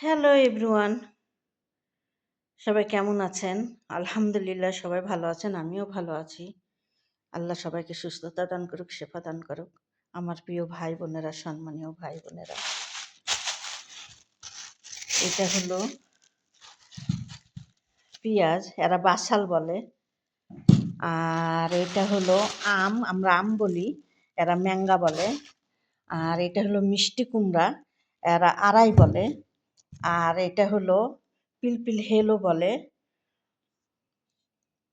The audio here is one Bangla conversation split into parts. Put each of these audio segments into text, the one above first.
হ্যালো এভরিওয়ান, সবাই কেমন আছেন? আলহামদুলিল্লাহ সবাই ভালো আছেন, আমিও ভালো আছি। আল্লাহ সবাইকে সুস্থতা দান করুক, শেফা দান করুক। আমার প্রিয় ভাই বোনেরা, সম্মানীয় ভাই বোনেরা, এটা হলো পেঁয়াজ, এরা বাসাল বলে। আর এটা হলো আম, আমরা আম বলি, এরা ম্যাঙ্গা বলে। আর এটা হলো মিষ্টি কুমড়া, এরা আড়াই বলে। আর এটা হলো পিলপিল হেলো বলে,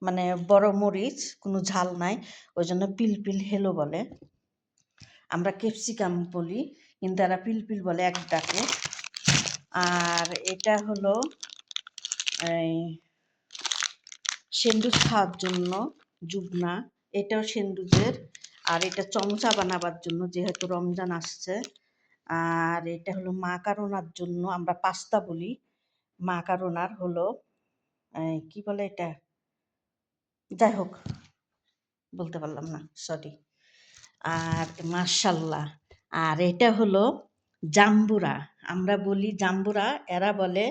মানে বড় মরিচ, কোনো ঝাল নাই, ওই জন্য পিলপিল হেলো বলে। আমরা ক্যাপসিকাম বলি, কিন্তু এরা পিলপিল বলে এক ডাকে। আর এটা হলো এই সেন্ডুচ খাওয়ার জন্য জুবনা, এটাও সেন্ডুচের। আর এটা চমচা বানাবার জন্য, যেহেতু রমজান আসছে। আর এটা হলো মাকারোনার জন্য, আমরা পাস্তা বলি। মাকারোনার হলো কি বলে এটা, যাই হোক বলতে পারলাম না, সরি। আর মাশাল্লাহ। আর এটা হলো জাম্বুরা, আমরা বলি জাম্বুরা, এরা বলে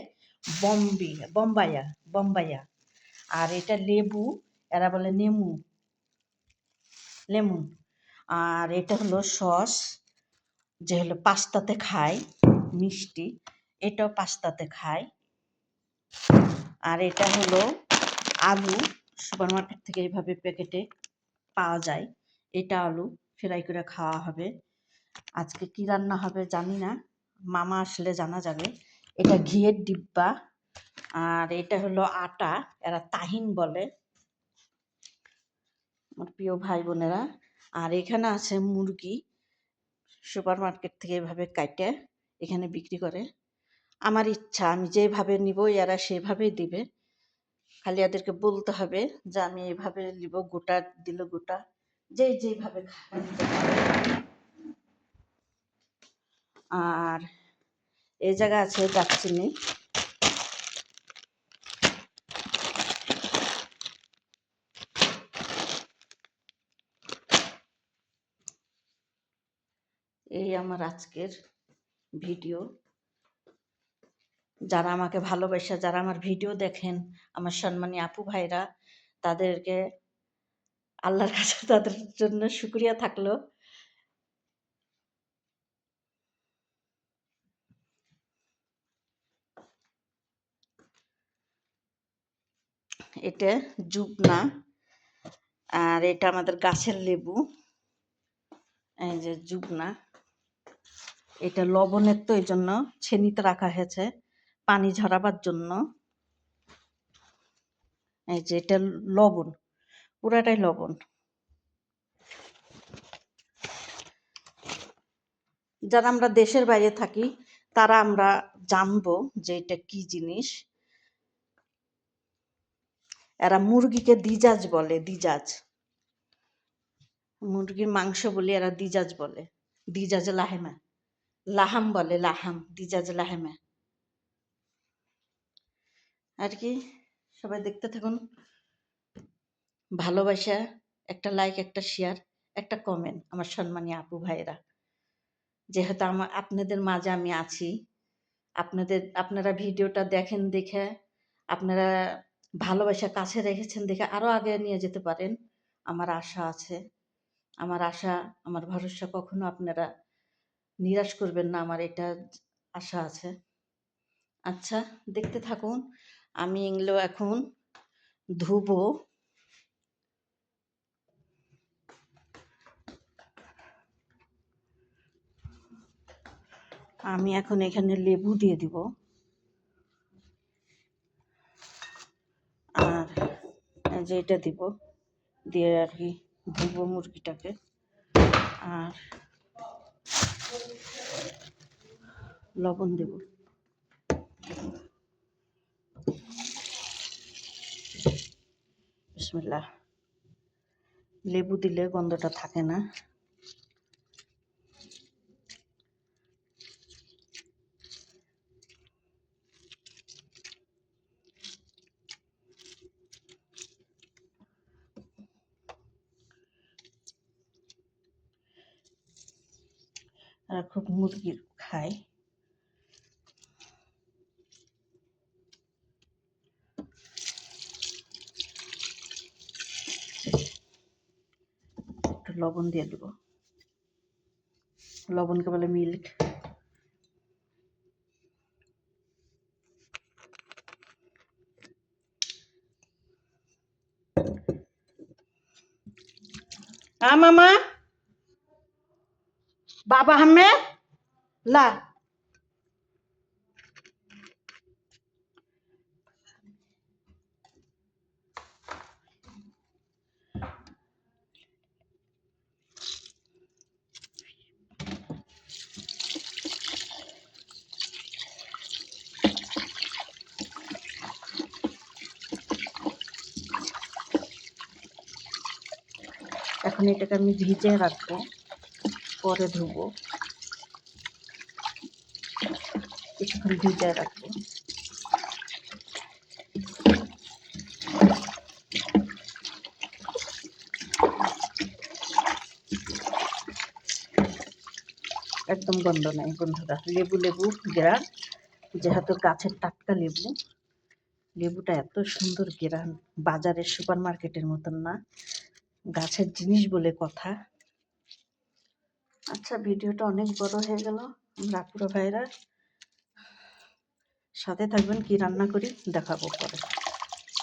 বম্বাইয়া বম্বাইয়া। আর এটা লেবু, এরা বলে লেমন। আর এটা হলো সস, যে হলো পাস্তাতে খায়, মিষ্টি, এটাও পাস্তাতে খায়। আর এটা হলো আলু, সুপার মার্কেট থেকে এইভাবে প্যাকেটে পাওয়া যায়। এটা আলু ফ্রাই করে খাওয়া হবে। আজকে কি রান্না হবে জানি না, মামা আসলে জানা যাবে। এটা ঘিয়ের ডিব্বা। আর এটা হলো আটা, এরা তাহিন বলে, আমার প্রিয় ভাই বোনেরা। আর এখানে আছে মুরগি, সুপার মার্কেট থেকে এভাবে কাটে এখানে বিক্রি করে। আমার ইচ্ছা, আমি যেভাবে নিব এরা সেভাবেই দিবে, খালি এদেরকে বলতে হবে যে আমি এইভাবে নিব, গোটা দিল গোটা, যেভাবে নিতে পারে। আর এই জায়গা আছে দারচিনি। এই আমার আজকের ভিডিও। যারা আমাকে ভালোবাসা, যারা আমার ভিডিও দেখেন, আমার সম্মানী আপু ভাইরা, তাদেরকে আল্লাহর কাছে তাদের জন্য শুকরিয়া থাকলো। এটা জুবনা। আর এটা আমাদের গাছের লেবু, এই যে জুবনা। এটা লবণের, তো এই জন্য ছেনিতে রাখা হয়েছে পানি ঝরাবার জন্য। এই যে এটা লবণ, পুরাটাই লবণ। যারা আমরা দেশের বাইরে থাকি তারা আমরা জানবো যে এটা কি জিনিস। এরা মুরগিকে দিজাজ বলে, দিজাজ, মুরগির মাংস বলে এরা দিজাজ বলে, দিজাজ লাহেমা, লাহাম বলে, লাহাম, দিজাজ লাহেমা। আর কি, সবাই দেখতে থাকুন। ভালোবাসা, একটা লাইক, একটা শেয়ার, একটা কমেন্ট আমার সম্মানী আপু ভাইরা। যেহেতু আপনাদের মাঝে আমি আছি, আপনারা ভিডিওটা দেখেন, দেখে আপনারা ভালোবাসা কাছে রেখেছেন, দেখে আরো আগে নিয়ে যেতে পারেন, আমার আশা আছে। আমার আশা, আমার ভরসা, কখনো আপনারা নিরাশ করবেন না, আমার এটা আশা আছে। আচ্ছা, দেখতে থাকুন। আমি এগুলো এখন ধুবো। আমি এখন এখানে লেবু দিয়ে দিব, আর এই যে এটা দিব, দিয়ে আর কি ধুবো মুরগিটাকে। আর লবণ দেব। বিসমিল্লাহ। লেবু দিলে গন্ধটা থাকে না। আর খুব মুরগির খায়। লবণ দিয়ে দেব। লবণকে বলে মিল্ক। মামা বাবা হামে লা এখন এটাকে আমি ভিজে রাখবো, পরে ধুবো। কিছুক্ষণ ভিজে রাখবো। একদম গন্ধ নাই বন্ধুরা, লেবু লেবু গ্রান, যেহেতু গাছের টাটকা লেবু। লেবুটা এত সুন্দর গ্রান, বাজারের সুপার মার্কেটের মতন না, গাছের জিনিস বলে কথা। আচ্ছা, ভিডিওটা অনেক বড় হয়ে গেল। আমরা আপুরা ভাইরা সাথে থাকবেন, কি রান্না করি দেখাবো পরে।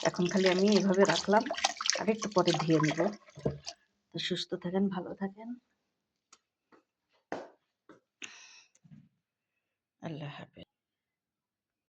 এখন খালি আমি এভাবে রাখলাম, আর একটু পরে ধুয়ে নিব। সুস্থ থাকেন, ভালো থাকেন, আল্লাহ হাফেজ।